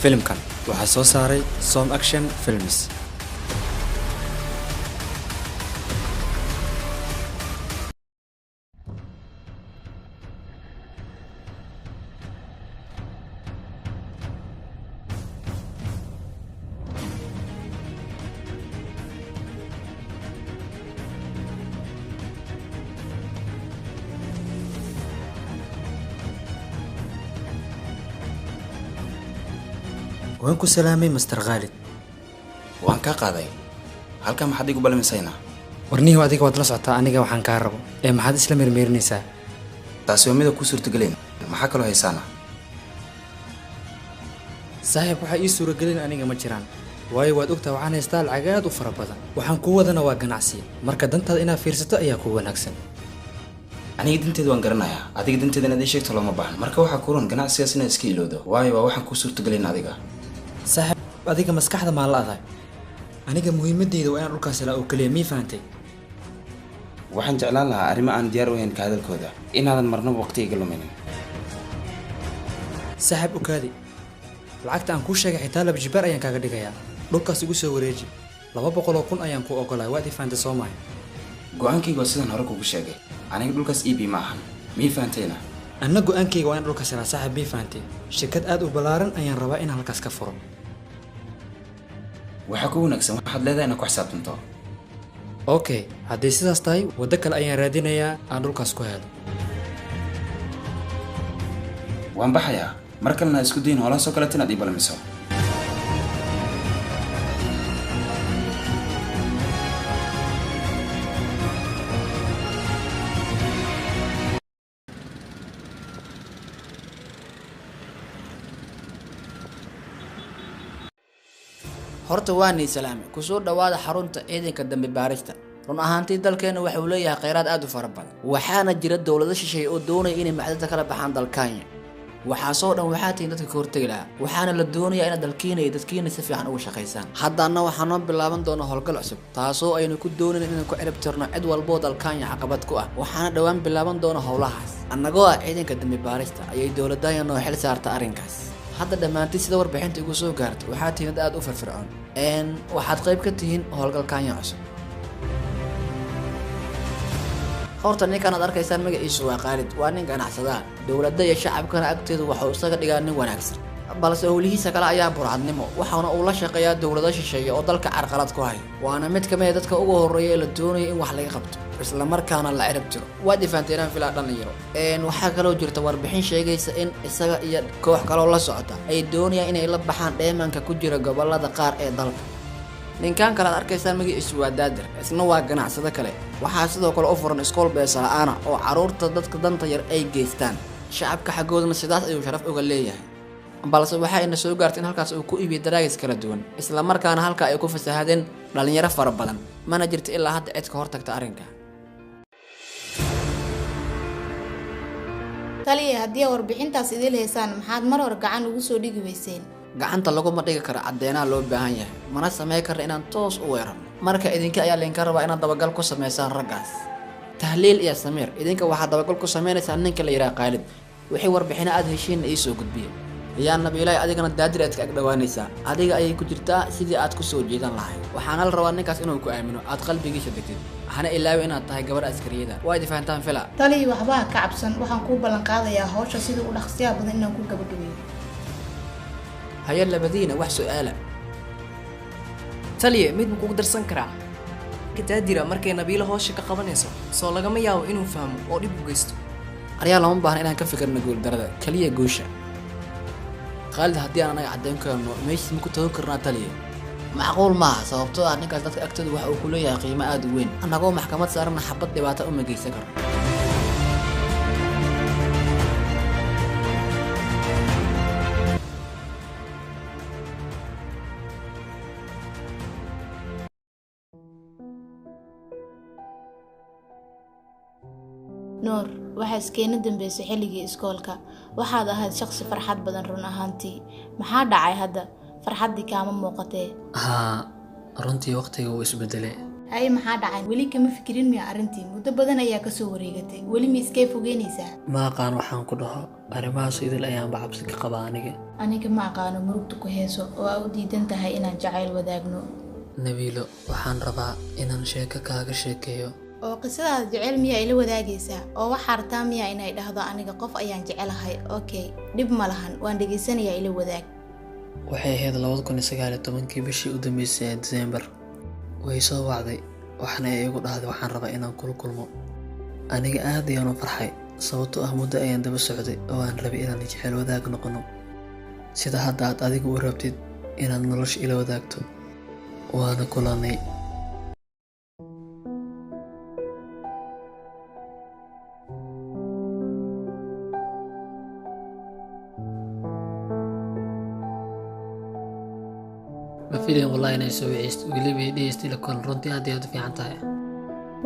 filimkan waxaa soo saaray Som Action Films. waan ku salaamay Mr. Khalid. waan ka qaaday halka maxad igu balmisayna warnihi adiga wad la socotaa aniga waxaan ka rabo maxad isla meermeerinaysaa taas waa mid ku suurtagelin maxaa kale haysaana saaxiib waxa ii suuragelin aniga ma jiraan waayo waad ogtaa waxaan haystaa lacag aad u fara badan waxaan ku wadana waa ganacsi marka dantaada inaad fiirsato ayaa ku wanaagsan aniga dinteeda waan garanayaa adiga dinteeda inaad ii sheegto looma baahan marka waxa ku run ganacsigaas inaad iska ilowdo waayo waa waxaan ku suurtagelin adiga saaxiib adiga maskaxda ma la aday aniga muhiimadeyda waa in dhulkaas la oo kaliya mi faantay waxaan jeclaan lahaa arrimo aan diyaar u ahayn ka hadalkooda inaadan marnaba waqtiga luminin saaxiib ukaadi lacagta aan ku sheegay xitaa laba jibaar ayaan kaaga dhigayaa dhulkaas igu soo wareeji 200,000 ayaan ku ogolahay waad faantay Soomaaliya go'aankayga sidaan hore kugu sheegay aniga dhulkaas EB ma ahan mi faantayna anna go'aankayga waa in dhulkaas la saaxiib mi faantay shirkad aad u balaaran ayaan rabaa in halkaas ka furo waxa ku wanaagsan waxaad leedahay inaad ku xisaabtanto okay haddii sidaas tahay waddo kale ayaan raadinayaa aan dhulkaas ku helo waan baxayaa mar kalena isku dayin howlaha soo kaleeto inaad ii balamiso horta waani salaam ku soo dhawaada xarunta ciidanka dambe baarista run ahaantii dalkeena waxa uu leeyahay kheyraad aad u fara badan waxaana jira dawlado shisheeye oo doonaya inay macdanta kala baxaan dalkanya waxaa soo dhan waxaa tiin dadka ka hortagi lahaa waxaana la doonayaa in dalkiina iyo dadkiina si fiican uga shaqeysaan haddana waxaa noo bilaaban doona howlgal cusub taasoo aynu ku doonayn inaan ku cirib tirno cid walbo dalkanya caqabad ku ah waxaana dhawaan bilaaban doona howlahaas annagoo ah ciidanka dambe baarista ayay dawladanya noo xil saarta arrinkaas hadda dhammaantii sida warbixinta igu soo gaartay waxaa tihiin aad u firfircoon waxaad qayb ka tihiin howlgalkanya cusub horta ninkan aad arkaysaan magaciisu waa Khalid waa nin ganacsada dawladda iyo shacabkana agteedu waxa uu isaga dhigaa nin wanaagsan balse howlihiisa kale ayaa burcadnimo waxaana uu la shaqeeyaa dawlado shisheeye oo dalka carqalad ku haya waana mid ka mid ah dadka ugu horeeya ee la doonayo in wax laga qabto isla markaana la cirib tiro waad ifaanteeraan filaa dhalinyaro waxaa kaloo jirta warbixin sheegaysa in isaga iyo koox kaloo la socota ay doonayaan inay la baxaan dheemanka ku jira gobolada qaar ee dalka ninkan kale aad arkaysaan magaciisu waa Daadir isna waa ganacsado kale waxaa sidoo kale u furan iskool beesa la'aana oo caruurta dadka danta yar ay geystaan shacabka xagoodna sidaas ayuu sharaf uga leeyahay balse waxaa ina soo gaartay in halkaas uu ku iibiyo daraagis kala duwan isla markaana halka ay ku fasaahadeen dhalinyaro fara badan mana jirto ilaa hadda cid ka hortagta arrinka taliya haddii warbixintaas idil heesaan maxaad mar hore gacan ugu soo dhigi weyseen gacanta laguma dhigi karo caddeynaa loo baahan yahay mana sameyn karna inaan toos u weerarno marka idinka ayaa laydinka rabaa inaad dabagal ku samaysaan raggaas tahliil iyo samiir idinka waxaad dabagal ku samaynaysaa ninka la yidhaha Khalid wixii warbixino aad heshiin ii soo gudbiya yaa nabiilay adigana Daadir aad ka dhawaanaysaa adiga ayay ku jirtaa sidii aad ku soo jeedan lahayd waxaana la rabaa ninkaas inuu ku aamino aad qalbigiisa degtid waxaana ilaawi inaad tahay gabar askariyada waa idin fahantaan fila taliya waxba ka cabsan waxaan ku ballan qaadayaa hawsha sidii u dhaqsiyaa badan inaan ku gabadhaweeyo هيا لبدينا wax su'aala taliye mid ku darsan karaa Daadir markay nabiila hawsha ka qabanayso soo lagama yaabo inuu fahmo oo dib u geysto ariyaal lama baahan inaan ka fikirno guul darada kaliya guusha Khalid haddii aan anaga caddeyn karno meeshii ma ku tago karnaa taliye macquul ma aha sababtoo ah ninkaas dadka agtooda waxa uu ku leeyahay qiimo aad u weyn annagoo maxkamad saarna xabad dhibaato uma geysan karno Noor waxa iskeena dambeysay xilligii iskoolka waxaad ahayd shakhsi farxad badan run ahaantii maxaa dhacay hadda farxadii kaama muuqatee runtii waqtiga uu isbedelay hay maxaa dhacay weli kama fikirin miya arrintii muddo badan ayaa ka soo wareegatay weli ma iskay fogeynaysaa ma aqaan waxaan ku dhaho arrimahaas idil ayaan cabsi ka qabaa aniga ma aqaano murugta ku heeso oo aad u diidan tahay inaan jacayl wadaagno nabiilo waxaan rabaa inaan sheeko kaaga sheekeeyo oo qisadaada jecel miyaa ila wadaagaysaa oo waxaa rabtaa miyaa inay dhahdo aniga qof ayaan jecelahay okay dhib ma lahan waan dhegaysanayaa ila wadaag waxay ahayd 2019 bishii u dambeysay ee December way soo wacday waxna ay igu dhahday waxaan rabaa inaan kula kulmo aniga aad ayaan u farxay sababtoo ah muddo ayaan daba socday oo aan rabay inaan jecel wadaag noqono sida hadda aad adigu u rabtid inaad nolosha ila wadaagto waana kulanay فيلم والله أنا أسوي عيست وقلبي بيديست لكل ردي هذه فيعن تاعي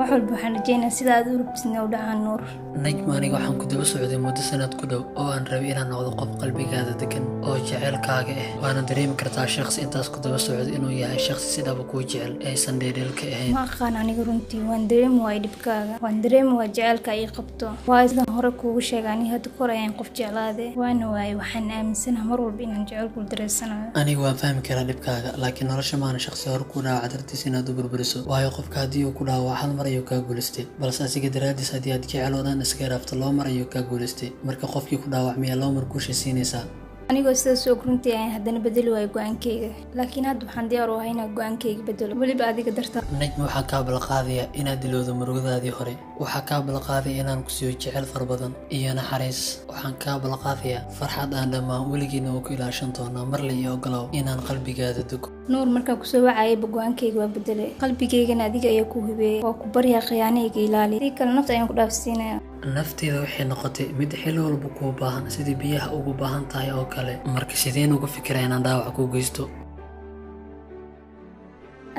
waxal waxaan rajaynayaa sida aad u rubsina u dhacaan nuur najma aniga waxaan ku daba socday muddo sanad ku dhow oo aan rabay inaan noqdo qof qalbigaada degan oo jecelkaaga ah waana dareemi kartaa shakhsi intaas ku daba socday inuu yahay shakhsi si dhab ku jecel aysan dheedheelka ahayn ma aqaan aniga runtii waan dareemi waay dhibkaaga waan dareemi waay jecelka ay qabto waa sidaan hore kuugu sheegay aniga hadda kor ayaan qof jeclaade waana waay waxaan aaminsanahay mar walba inaan jecelku dareensanayo aniga waan fahmi karaa dhibkaaga laakiin nolosha maana shakhsi hore ku dhaawac dartiis inaad u burburiso waayo qofka haddii uu ku dhaawac hal mar ayuu kaa guulaystay balse asiga daraadiis haddii aad jecel oo dhan iska raafto loo mar ayuu kaa guulaystay marka qofkii ku dhaawacmaya loo mar guusha siinaysaa anigoo sidaas og runtii ayaan haddana bedeli waayo go-aankayga laakiin hadda waxaan diyaar u ahay inaan go-aankayga bedelo weliba adiga darta najma waxaa kaa balqaadaya inaad dilowdo murugadaadii hore waxaa kaa balqaadaya inaan ku siiyo jecel fara badan iyo naxariis waxaan kaa balqaadayaa farxad aan dhammaan weligiina oo ku ilaashan doonaa mar la iyo ogolow inaan qalbigaada dego nuur markaa kusoo wacayaba go-aankayga waa bedelay qalbigaygana adiga ayaa ku hubeeyay waa ku baryaa khiyaanayga ilaali si kale nafta ayaan ku dhaafsiinaya nafteeda waxay noqotay mid xilli walba kuu baahan sidii biyaha ugu baahan tahay oo kale marka sideen ugu fikiraa inaan dhaawac ku geysto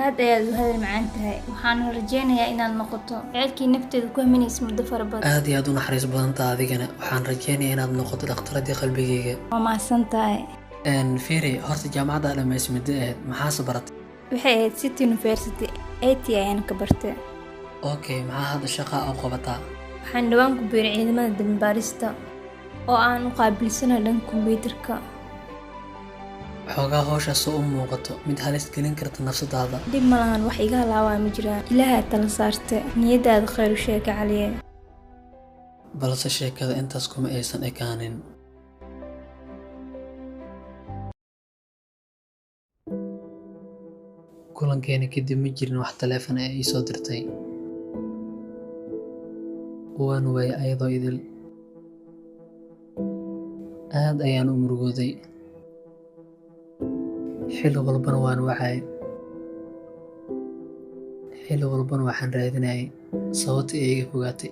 aad ayaad u hadal macaan tahay waxaana rajaynayaa inaad noqoto jecelkii nafteeda ku haminaysa muddo fara badan aad iyo aad u naxariis badan tahay adigana waxaan rajaynayaa inaad noqoto dhakhtaradii qalbigayga waa mahadsan tahay fiiri horta jaamacadda dhammays muddo ahayd maxaase baratay waxay ahayd city university IT ayaan ka bartay okay maxaa hadda shaqaa u qabataa waxaan dhawaan ku biiray ciidamada dambaarista oo aan u qaabilsanahay dhanka kombiyuutarka xoogaa hawshaas oo u muuqato mid halis gelin karta nafsadaada dib ma lahan wax iga halaawaa ma jiraan ilaahay tala saarte niyadaada khayr u sheega caliye balse sheekada intaas kuma aysan ekaanin kulankeena kadib ma jirin wax taleefon ee ii soo dirtay waan waayay ayadoo idil aad ayaan u murugooday xilli walbana waan wacay xilli walbana waxaan raadinayay sababta ee iga fogaatay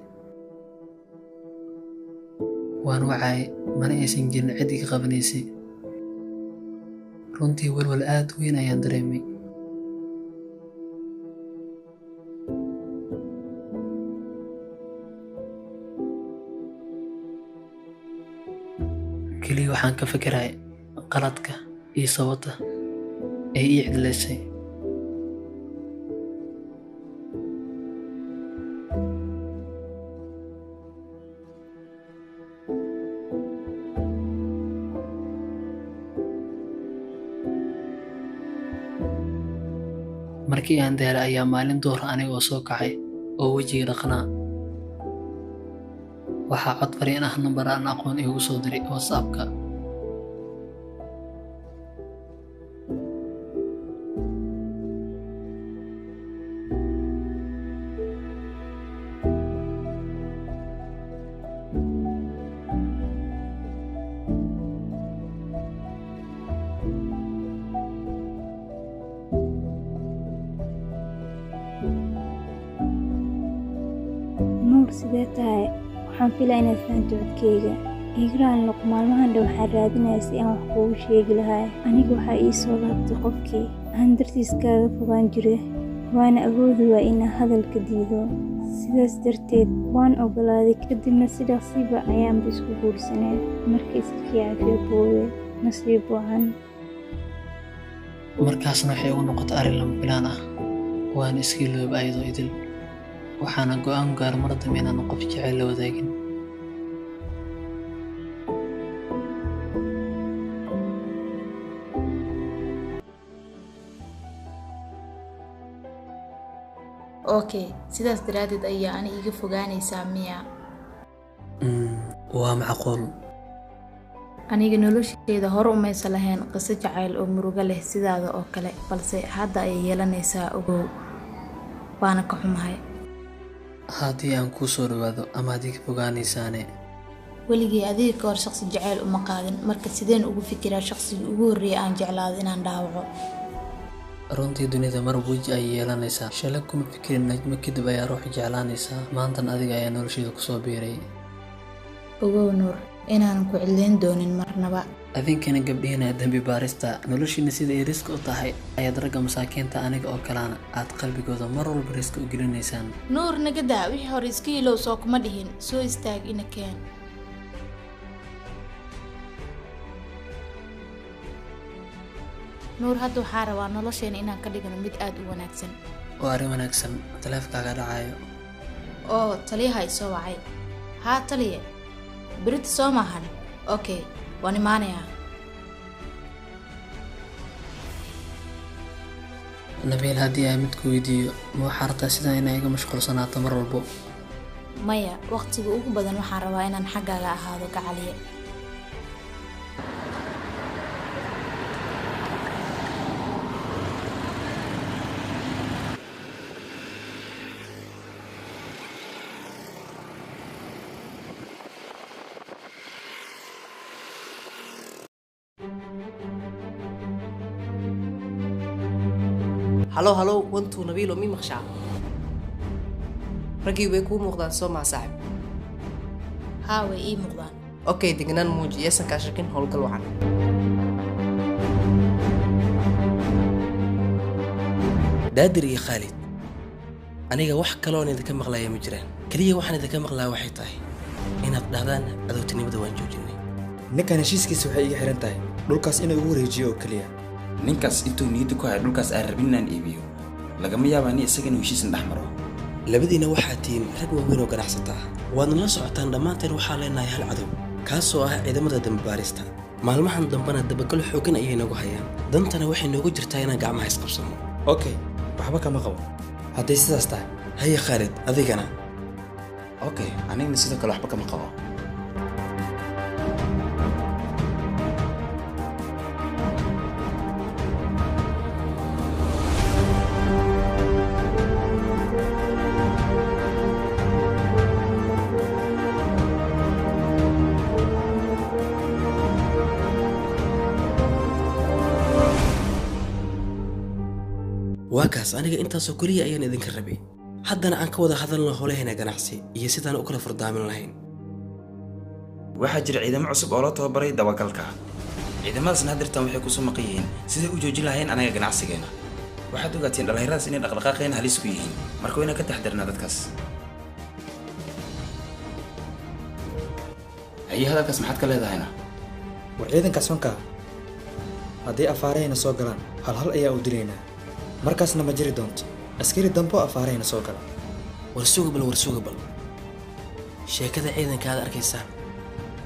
waan wacay mana aysan jirin cid iga qabanaysay runtii walwal aad weyn ayaan dareemay kaliya waxaan ka fikiray qaladka iyo sababta ay ii cidlaysay markii aan daalay ayaa maalin duhur aniga oo soo kacay oo wejiga dhaqnaa waxaa cod fariin ah nambar aan aqoon iigu soo diray WhatsApp-ka nuur sidee tahay waxaan filaa inaad fahanto codkayga igraan loq maalmahan dhow waxaan raadinaya si aan wax kuugu sheegi lahaa aniga waxaa ii soo laabtay qofkii aan dartiis kaaga fogaan jire waana awoodi waa inaan hadalka diido sidaas darteed waan ogolaaday kadibna sidaasiiba ayaanba isku guursaneen marka iska kiyaafiyo boowe nasiib wacan markaasna waxay ugu noqotay arrin lama filaan ah waan iska ilooba ayadoo idil waxaana go'aan gaar mar dambe inaan qof jecel la wadaagin. okay sidaas daraadeed ayaa ani iga fogaanaysaa miya? waa macquul. aniga nolosheeda hore umaysa lahayn qiso jacayl oo murugo leh sidaada oo kale, balse hadda ayay yeelanaysaa ogow, waana ka xumahay. haddii aan kuu soo dhawaado ama haddii ka fogaanaysaane weligii adiga ka hor shaqsi jacayl uma qaadin, marka sideen ugu fikiraa shaqsigii ugu horreeyay aan jeclaado inaan dhaawaco? runtii dunida mar weji ay yeelanaysaa. shalay kuma fikirin najmo, kadib ayaa ruux jeclaanaysaa. maantan adiga ayaa nolosheeda kusoo biiray. ogow nuur inaanan ku cidlayn doonin marnaba. adinkana gabdhihiina dambi baarista noloshiina sida ay riska u tahay ayaad ragga masaakiinta aniga oo kalena aad qalbigooda mar walba riska u gelinaysaan. nuur nagadaa wixii hore iska ilow, soo kuma dhihin soo istaag ina keen. nuur hadda waxaa rabaa nolosheena inaan ka dhigno mid aad u wanaagsan. waa arrin wanaagsan. taleefkaaga dhacayo. oo taliyaha isoo wacay. haa taliye, berita soo maahan. okay waan imaanayaa. nabiil, haddii aan midku weydiiyo ma waxaa rabtaa sidaa inay iga mashquulsanaato mar walbo? maya, waqtiga ugu badan waxaan rabaa inaan xaggaaga ahaado gacaliye. halo wantuu nabiilo mi maqshaa? raggii way kuu muuqdaan soo maa saaxib? haa way ii muuqdaan. okay degnaan muuji, yeesan kaa shakin, howlgal wacan. daadir iyo khaalid, aniga wax kaloon idinka maqlaya ma jiraan. keliya waxaan idinka maqlaa waxay tahay inaad dhahdaan cadowtinimada waan joojinay. ninkan heshiiskiisa waxay iga xiran tahay dhulkaas inuu ugu wareejiyo oo keliya. ninkaas intuu niyadda ku haya dhulkaas aan rabin inaan iibiyo, lagama yaabaa ni isaga inuu heshiisan dhex maro. labadiina waxaa tihiin rag waaweyn oo ganacsata ah. waadna la socotaan dhammaanteen waxaa leenahay hal cadow, kaasoo ah ciidamada dambibaarista. maalmahan dambena dabagal xooggan ayay nagu hayaan. dantana waxay noogu jirtaa inaan gacmaha isqabsano. okay waxba kama qabo hadday sidaas tahay. haya khaalid, adigana? okay anigna sidoo kale waxba kama qabo. waa kaas, aniga intaasoo keliya ayaan idinka rabay. haddana aan ka wada hadalno howlahayna ganacsi iyo sidaan u kala furdaamin lahayn. waxaa jira ciidamo cusub oo loo tababaray dabagalka. ciidamadaasna haddirtaan waxay kusoo maqan yihiin siday u joojin lahayn anaga ganacsigeena. waxaad ogaatiin dhallinyaradaas inay dhaqdhaqaaqeen halis ku yihiin, marka wayna ka taxdirnaa dadkaas. haye hadalkaas maxaad ka leedahayna? war ciidankaas fankaa haddii afaarahayna soo galaan hal ayaa u dilaynaa, markaasna ma jiri doonto askari dambo afaarahayna soo gala. war sugabal sheekada ciidanka aad arkaysaan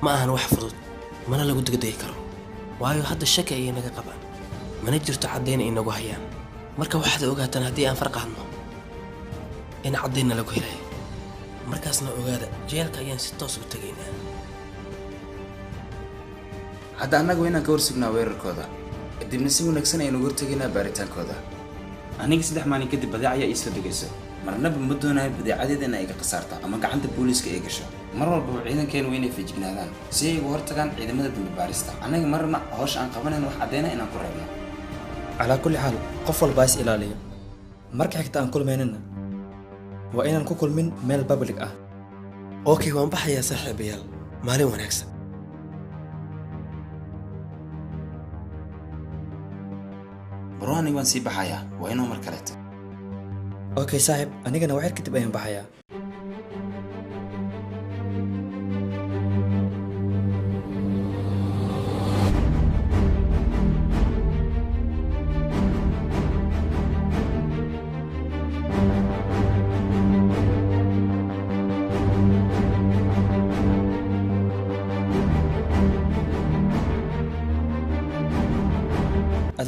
ma ahan wax fudud, mana lagu degdegi karo, waayo hadda shaki ayay naga qabaan, mana jirto caddayn ay nagu hayaan. marka waxaad ogaataan haddii aan farqaadno in caddaynna lagu helayo, markaasna ogaada jeelka ayaan si toos u tegaynaa. hadda annagu inaan ka horsugnaa weerarkooda, kadibna si wanaagsan aynu uga hortegaynaa baaritaankooda. aniga 3 maalin kadib badeeca ayaa ii soo degayso. marnaba ma doonayo badeecadeeda in ay iga khasaarto ama gacanta booliiska ay gasho. mar walbaba ciidankeenu waa inay feejignaadaan si ay uga hortagaan ciidamada dambibaarista. annaga marna hawsha aan qabanayno wax caddayna inaan ku reebno. calaa kulli xaal qof walbaa is ilaaliyo. marka xigta aan kulmaynana waa inaan ku kulmin meel public ah. okay waan baxayaa saaxiibayaal, maalin wanaagsan. baro aniga waan sii baxayaa, waa inoo mar kaleeto. okay saaxib, anigana waxyar kadib ayaan baxayaa.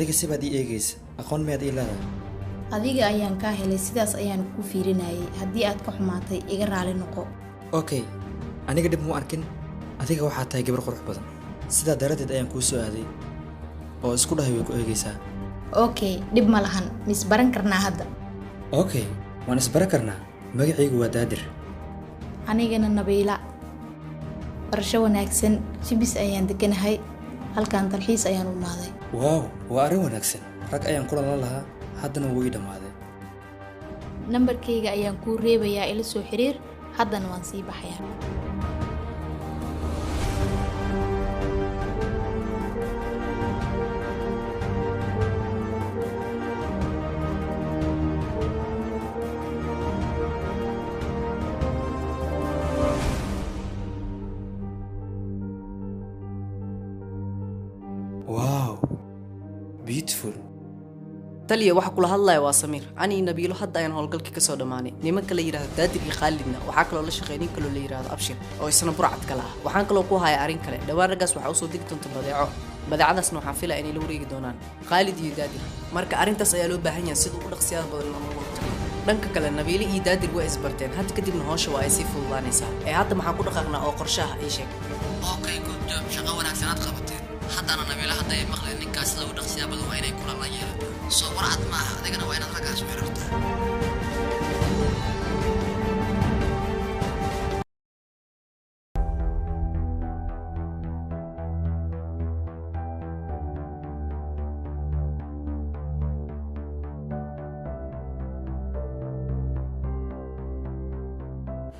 aniga sibaad ii eegaysa aqoon miyaad ii leedahay adiga ayaan kaa helay sidaas ayaan ku fiirinayay haddii aad ka xumaatay iga raali noqo okay aniga dhib muu arkin adiga waxaa tahay gabar qurux badan sidaa daradeed ayaan kuu soo aaday oo isku dhahay way ku eegaysaa okay dhib ma lahan misbaran karnaa hadda okay waan isbaran karnaa magacaygu waa daadir anigana nabiila barasho wanaagsan jibis ayaan deganahay halkan dalxiis ayaan u imaaday waaw waa arrin wanaagsan rag ayaan kulan la lahaa haddana wuu ii dhammaaday nambarkayga ayaan kuu reebayaa ila soo xiriir haddana waan sii baxayaa wow beautiful taliya waxa kula hadlaya waa Samiir ani iyo Nabiilo hadda ayaan howlgalkii ka soo dhamaanay nimanka la yiraahdo Daadir iyo Khaalidna waxa kale oo la shaqeeyay nin kale oo la yiraahdo Abshir oo isna burcad kala ah waxaan kale oo ku hayaa arin kale dhawaan ragaas waxa uu soo digi doonta badeecadaasna waxaan filayaa inay la wareegi doonaan Khaalid iyo Daadir marka arintaas ayaa loo baahan yahay sida ugu dhaqsiyaha badan ama waqti dhanka kale Nabiilo iyo Daadir way isbarteen hadda kadibna hawsha waa ay sii fududaanaysaa hadda maxaan ku dhaqaaqnaa oo qorshaha ay sheeg okay good job shaqo wanaagsan aad qabateen haddana nabiila hadda ay maqleen ninkaas sida u dhaqsiyaa badan waa inay kula la yeelataan soo warcad maaha adigana waa inaad raggaas u xiriirtaa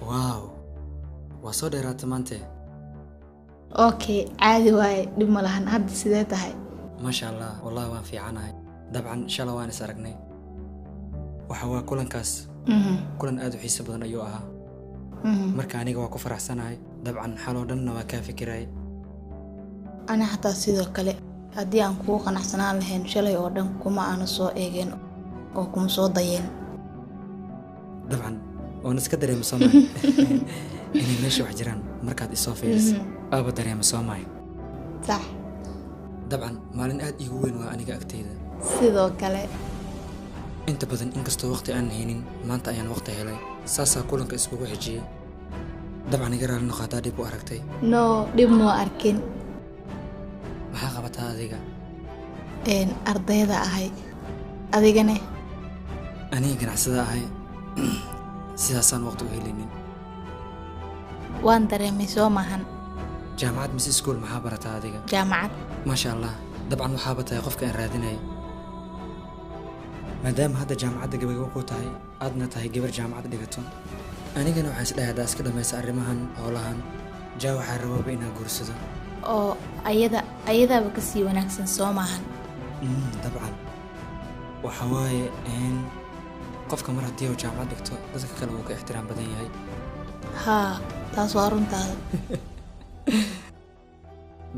waaw waa soo dheeraata maante okay caadi waaye dhib ma lahan hadda sidee tahay maasha allah wallahi waan fiicanahay dabcan shalay waan is aragnay waxa waa kulankaas kulan aad u xiiso badan ayuu ahaa marka aniga waa ku faraxsanahay dabcan xaloo dhanna waa kaa fikirayay ana xataa sidoo kale haddii aan kugu qanacsanaan lahayn shalay oo dhan kuma aana soo eegeen oo kuma soo dayeen dabcan waan iska dareema soomaay inay meesha wax jiraan markaad isoo fiirisa aaba dareema soomaay sax dabcan maalin aad iigu weyn waa aniga agteyda sidoo kale inta badan inkastoo waqti aan haynin maanta ayaan waqti helay saasaa kulanka iskugu xijiyey dabcan iga raali noqo haddaa dhib u aragtay no dhib moo arkin maxaa qabataa adiga ardayda ahay adigane aniga ganacsada ahay sidaasaan waqti u helinin waan dareemay soo maahan jaamacad mise iskuul maxaa barataa adiga jaamacad maasha allah dabcan waxaaba tahay qofka aan raadinayay maadaama hadda jaamacadda gabagabo ku tahay aadna tahay gabar jaamacad dhigato anigana waxaan isdhahay haddaa iska dhammaysa arrimahan howlahan jaa waxaa rabaaba inaan guursado oo ayadaaba ka sii wanaagsan soo maahan dabcan waxa waaye qofka mar haddii uu jaamacad dhigto dadka kale wuu ka ixtiraam badan yahay haa taas waa runtaada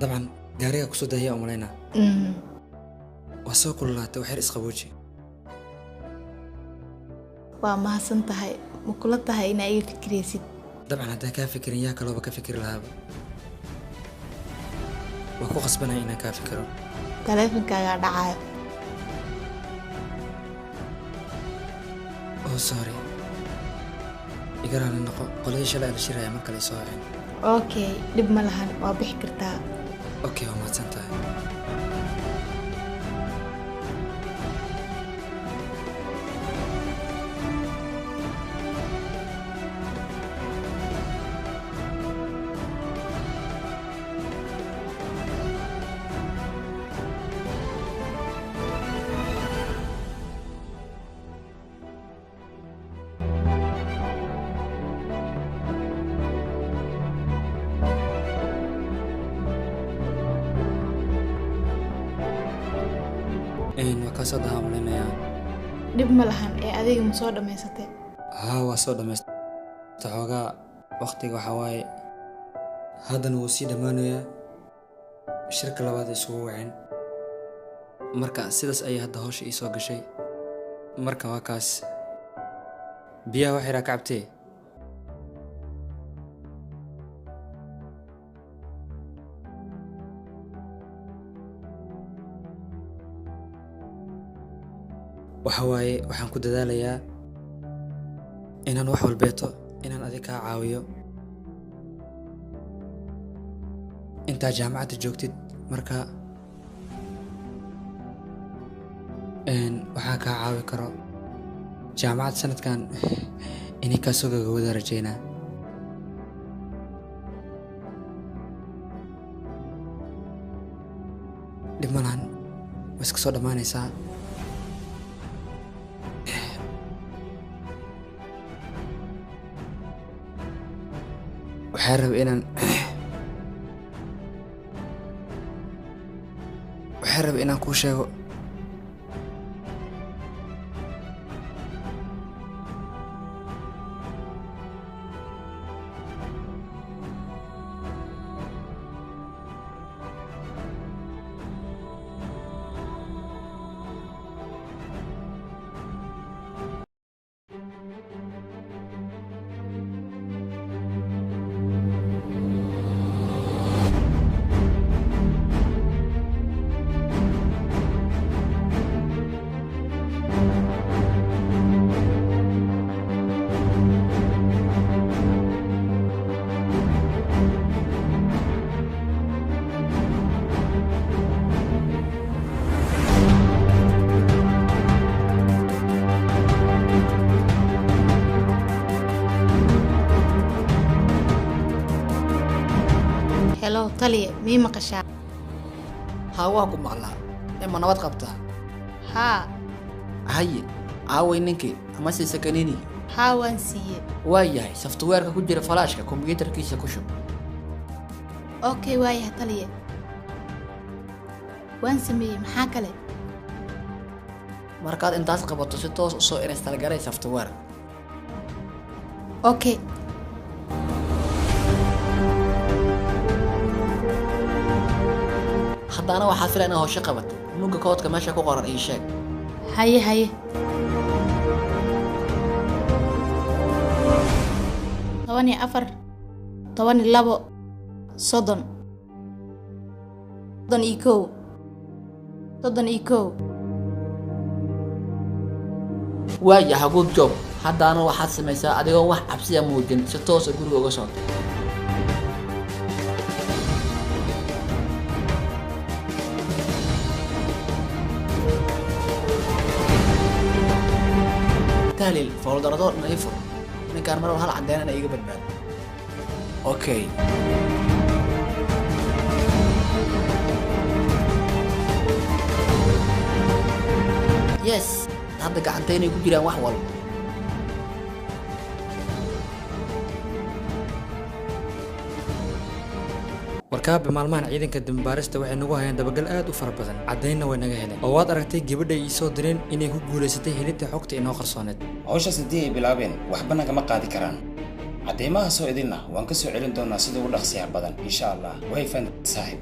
dabcan gaariga kusoo dahiyaa umalayna waa soo kululaatay waxyar isqabooji waa mahadsan tahay ma kula tahay inaa iga fikiraysid dabcan haddaa kaa fikirin yaa kalooba ka fikiri lahaaba waa ku qasbanaya inaan kaa fikiro taleefonkaagaa dhacayo oh sorry iga raali noqo qoladii shalay ala shiraya mar kale soo haceen okay dhib ma lahan waa bixi kartaa okay waa mahadsan tahay waa kaa soo dahaa malaynayaa dhib ma lahan ee adiga ma soo dhammaysatay haa waa soo dhammaystay xoogaa waqtiga waxaa waaye haddana wuu sii dhammaanayaa shirka labaad isugu waceen marka sidaas ayay hadda hawsha ii soo gashay marka waa kaas biyaha wax yaraa ka cabtee waxa waaye waxaan ku dadaalayaa inaan wax walbeeto inaan adiga kaa caawiyo intaa jaamacadda joogtid marka waxaa kaa caawi karo jaamacad sanadkan inay kaa soo gagawada rajaynaa dhib malahan waa iska soo dhammaanaysaa waxaa raba inaan kuu sheego Hello, taliya, mii maqashaa? haa waa ku maqlaa ma nabad qabtaa Haa, haye aaway ninkii ama siisa kanini haa waan siiyey. waa yahay softwareeka ku jira falaashka kombiyuutarkiisa ku shub Okay, waayahay taliya. Waan sameeyey, maxaa kale? markaad intaas qabato si toos u soo install garay software Okay. haddana waxaad filaa inaad howsho qabato mugga koodka meesha ku qoran ii sheeg Haye, haye. 14, 12, 30, 31, 31. waayaha good job haddana waxaad samaysaa adigoon wax cabsiya muujin si toosa guriga uga soo tahlil fooldaradoo dhan ii fur ninkaan mar hal caddeyn ina iga badbaado okay yes hadda gacantaynay ku jiraan wax walba warkaabe maalmahan ciidanka dambaarista waxay nagu hayeen dabagal aad u fara badan caddaynna way naga heleen oo waad aragtay gabadha ii soo direen inay ku guulaysatay helidda xogta inoo qarsooneed hawshaas haddii ay bilaabeen waxba nagama qaadi karaan cadeymaha soo idinna waan ka soo celin doonaa sida ugu dhaqsiyaha badan insha allah way fan saaxiib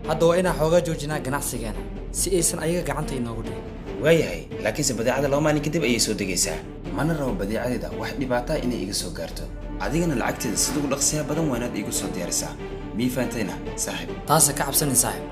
hadda waa inaan xoogaa joojinaa ganacsigeena si aysan ayaga gacanta inoogu dhigin waayahay laakiinse badeecada 2 maalin kadib ayay soo degaysaa mana rabo badeecadeeda wax dhibaataa inay iga soo gaarto adigana lacagteeda sida ugu dhaqsiyaha badan waanaad iigu soo diyaarisaa mii faantayna saaxiib taasa ka cabsanin saaxiib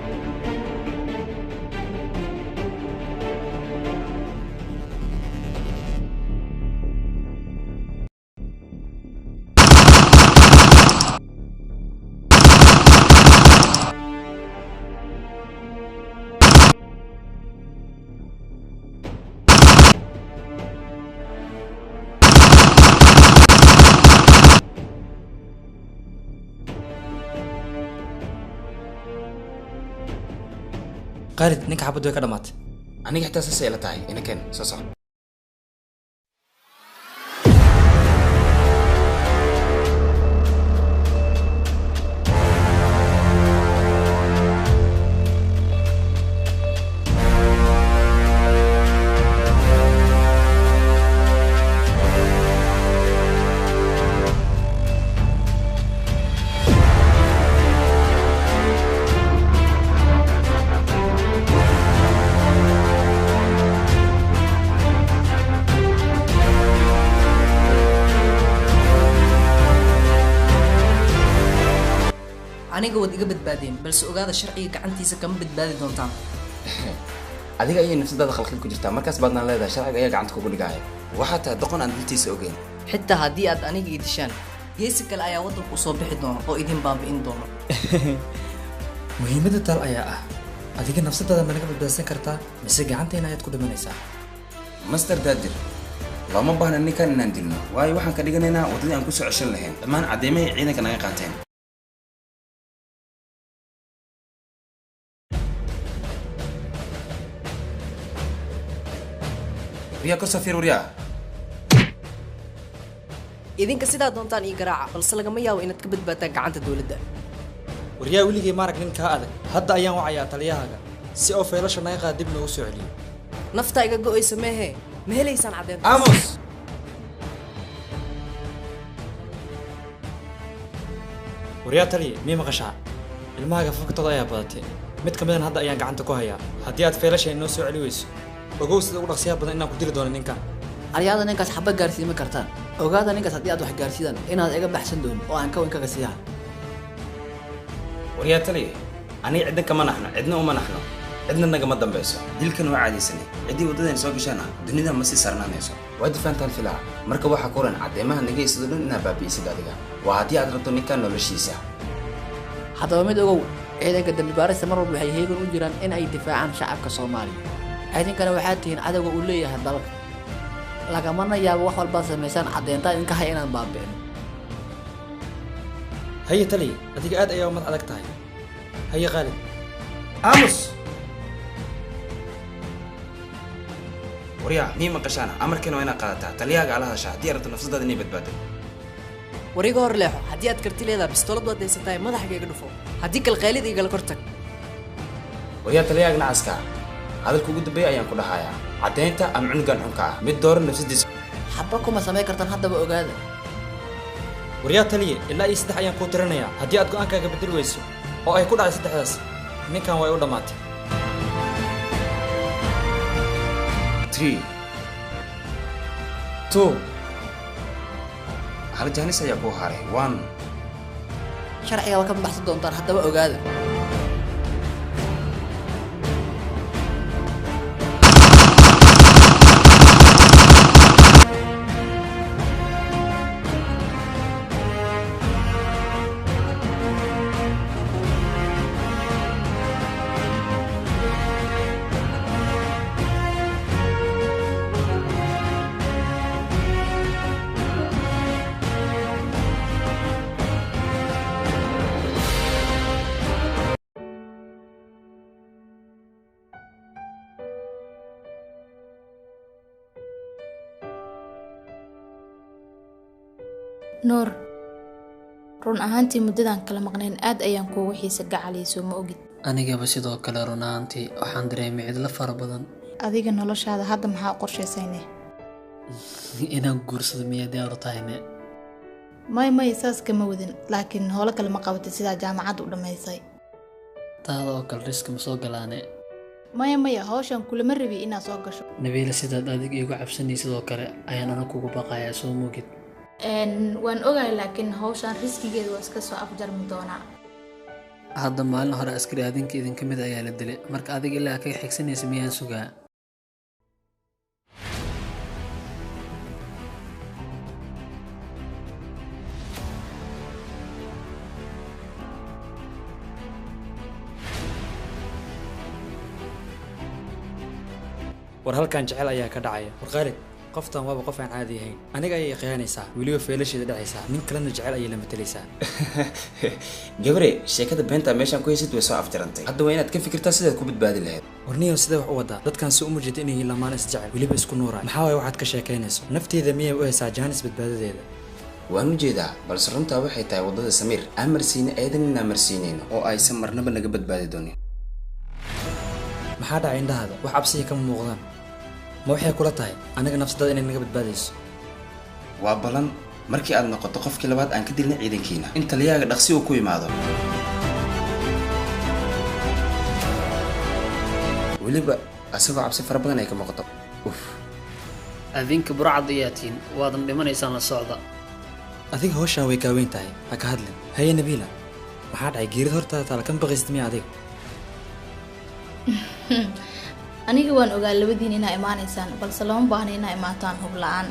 Khalid ninka xabaddu way ka dhamaatay aniga xitaa saasay ila tahay inaken soo soco aniga wad iga badbaadeen balse ogaada sharciga gacantiisa kama badbaadi doontaan adiga ayay nafsadaada khalkhal ku jirtaa markaas baadna leedahay sharciga ayaa gacanta kugu dhigaya waxaa tahay doqon aan dintiisa ogeyn xitaa haddii aad aniga ii dishaan geesi kale ayaa waddanku usoo bixi doona oo idin baabi'in doona muhiimadda tal ayaa ah adiga nafsadaada ma naga badbaadsan kartaa mise gacanteena ayaad ku dhimanaysaa master daadir looma baahna ninkan inaan dilno waayo waxaan ka dhiganaynaa waddadii aan ku soo ceshan lahayn dhammaan caddeemahay ciidanka naga qaateen waryaa kor safiir waryaa idinka sidaa doontaan ii garaaca balse lagama yaabo inaad ka badbaadtaan gacanta dowladda waryaa weligay maarag nin kaa adag hadda ayaan wacayaa taliyahaaga si oo feelasha naga qaad dib noogu soo celiyo naftaa iga go'aysa meehe ma helaysaan caddeynta amos waryaa taliya mii maqashaa ilmahaaga faktooda ayaa badatay mid ka midan hadda ayaan gacanta ku hayaa haddii aad feelasha inoo soo celi weyso ogow sida ugu dhaqsiyaha badan inaan ku dili doono ninkan aryaada ninkaas xaba gaarsiima kartaan ogaada ninkaas haddii aad wax gaarsiidaan inaad iga baxsan doonin oo aan ka weyn kaga siiyaa waryaa taliya aniga ciddan kama naxno cidna uma naxno cidna nagama dambayso dilkan waa caadaysanay ciddii waddadeen soo gashaana dunida ma sii sarnaanayso waa difaantaan filaa marka waxaa kulan caddeemaha nagaysado dhan inaad baabi'isid adiga waa haddii aad rabto ninkan noloshiisa haddaba mid ogow ciidanka dambi baarista mar walba waxay heegan u jiraan in ay difaacaan shacabka soomaaliya ciidankana waxaad tihiin cadowga uu leeyahay dalka lagamana yaabo wax walbaad samaysaan caddeyntaa idinka hay inaan baabi'in haye taliya adiga aad ayaa umad adag tahay haye qaalid amos waryaa mii maqashaana amarkiina waa inaad qaadataa taliyahaaga ala hadashaa haddii aad rabto nafsadaada inay badbaado war iga hor leexo haddii aad karti leedaha bistoolad waad haysataa madaxga iga dhufo haddii kale qaylida igala kor tag waryaa taliyahaaga nacaska hadalka ugu dambeeya ayaan ku dhahayaa caddeynta ama cunugan xunka ah mid dooran nafsadiisa xaba kuma samayn kartaan haddaba ogaada waryaa taliya ilaa iyo 3 ayaan kuu tirinayaa haddii aad go'aankaaga bedeli weyso oo ay ku dhacay 3daas ninkan way u dhammaatay 3 2 hal jaanis ayaa kuu haray 1 sharciga waa ka baxsan doontaan haddaba ogaada nuur run ahaantii muddadan kala maqnayn aad ayaan kuugu xiisa gacaliyso ma ogid anigaba sidoo kale run ahaantii waxaan dareemay cidlo fara badan adiga noloshaada hadda maxaa u qorshaysayne inaan guursado miyaa diyaar u tahayne may saas kama wadin laakiin howlo kale ma qabatay sidaa jaamacadda u dhammaysay taada oo kale riski ma soo galaane maya hawshan kulama rabi inaad soo gasho nabiila sidaad adig iigu cabsanay sidoo kale ayaan ana kugu baqayaa soo moogid waan ogahay laakiin hawshan riskigeeda waa iska soo afjarmi doonaa hadda maalin hore askari adinka idinka mid ayaa la dilay marka adiga ilaa kaga xigsanaysa miyaan sugaa war halkan jecel ayaa ka dhacaya war qaalid qoftan waaba qof aan caadi ahayn aniga ayay qiyaanaysaa weliba feelasheeda dhacaysaa nin kalena jecel ayay la matalaysaa gabre sheekada beenta meeshaan ku haysid way soo afjarantay hadda waa inaad ka fikirtaa sidaad ku badbaadi lahayd warniyo sidee wax u wadaa dadkan si uma jeeda inay lamaan isjecel weliba isku nuuraan maxaa waay waxaad ka sheekaynayso nafteeda miyay u haysaa jaanis badbaadadeeda waan u jeedaa balse runtaa waxay tahay waddada samiir aan marsiine eedan inaan marsiinayno oo aysan marnaba naga badbaadi doonin maxaa dhacay indhahaada wax cabsiya kama muuqdaan ma waxay kula tahay aniga nafsadada inay naga badbaadayso waa balan markii aad noqoto qofkii labaad aan ka dilna ciidankiina in taliyaaga dhaqsi uu ku imaado weliba asagoo cabsi fara badan ay ka muuqato adinka burcad ayaatiin waadan dhimanaysaan la socda adiga hawshaan way kaaweyn tahay ha ka hadlin haye nabiila maxaa dhacay geerida hortaada taala kan baqaysid miya adiga aniga waan ogaa labadiin inaa imaanaysaan balse lama baahna inaa imaataan hub la-aan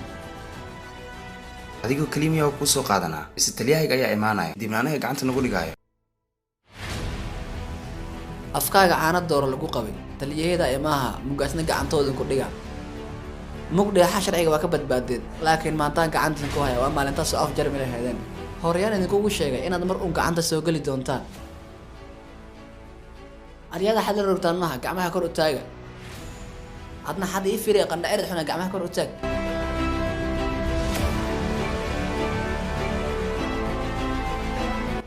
adigoo kaliimiya oo kuu soo qaadanaa mise taliyahayga ayaa imaanaya dibna anaga gacanta nagu dhigaayo afkaaga caana dooro lagu qabay taliyaheeda imaaha mugaasna gacantooda ku dhiga mugdheexa sharciga waa ka badbaadeed laakiin maantaan gacantiin ku haya waa maalintaas oo af jarmi lahaydeen horyaan idinkugu sheegay inaad mar uun gacanta soo geli doontaan aryaga xad la rogtaan maaha gacmaha kor u taaga adna xad ii fiiriya qandha erid xuna gacmaha kor u taag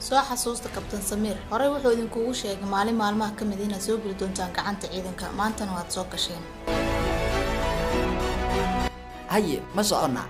soo xasuusta kabtan Samiir horey wuxuu idinkugu sheegay maalin maalmaha ka mid ah inaad soo geli doontaan gacanta ciidanka maantana waad soo gasheen haye ma soconnaa